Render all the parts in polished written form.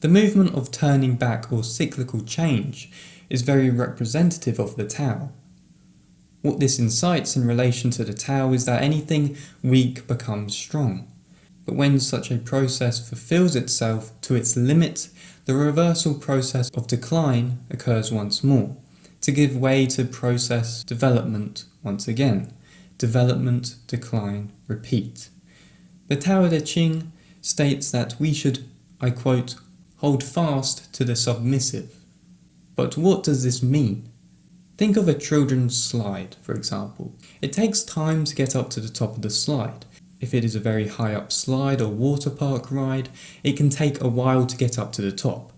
The movement of turning back or cyclical change is very representative of the Tao. What this incites in relation to the Tao is that anything weak becomes strong. But when such a process fulfills itself to its limit, the reversal process of decline occurs once more, to give way to process development once again. Development, decline, repeat. The Tao Te Ching states that we should, I quote, hold fast to the submissive. But what does this mean? Think of a children's slide, for example. It takes time to get up to the top of the slide. If it is a very high up slide or water park ride, it can take a while to get up to the top.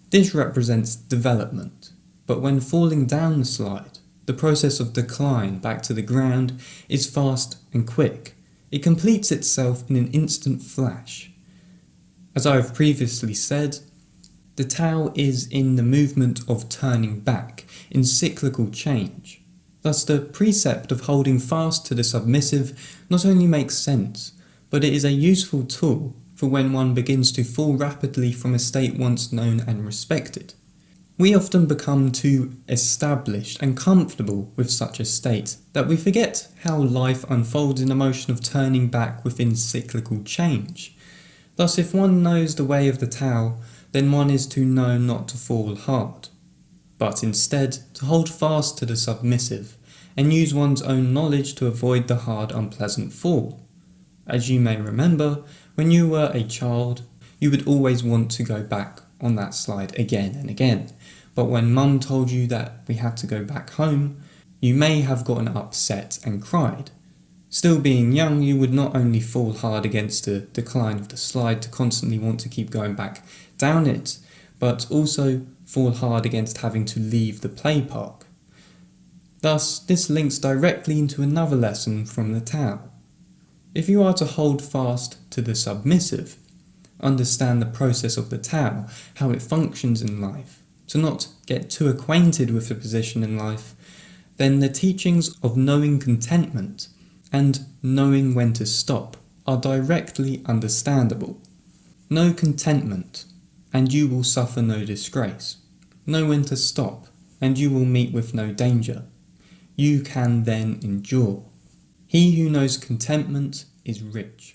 This represents development. But when falling down the slide, the process of decline back to the ground is fast and quick. It completes itself in an instant flash. As I have previously said, the Tao is in the movement of turning back, in cyclical change. Thus the precept of holding fast to the submissive not only makes sense, but it is a useful tool for when one begins to fall rapidly from a state once known and respected. We often become too established and comfortable with such a state that we forget how life unfolds in the motion of turning back within cyclical change. Thus, if one knows the way of the Tao, then one is to know not to fall hard, but instead to hold fast to the submissive and use one's own knowledge to avoid the hard, unpleasant fall. As you may remember, when you were a child, you would always want to go back on that slide again and again. But when Mum told you that we had to go back home, you may have gotten upset and cried. Still being young, you would not only fall hard against the decline of the slide to constantly want to keep going back down it, but also fall hard against having to leave the play park. Thus, this links directly into another lesson from the Tao. If you are to hold fast to the submissive, understand the process of the Tao, how it functions in life, to not get too acquainted with the position in life, then the teachings of knowing contentment and knowing when to stop are directly understandable. Know contentment, and you will suffer no disgrace. Know when to stop, and you will meet with no danger. You can then endure. He who knows contentment is rich.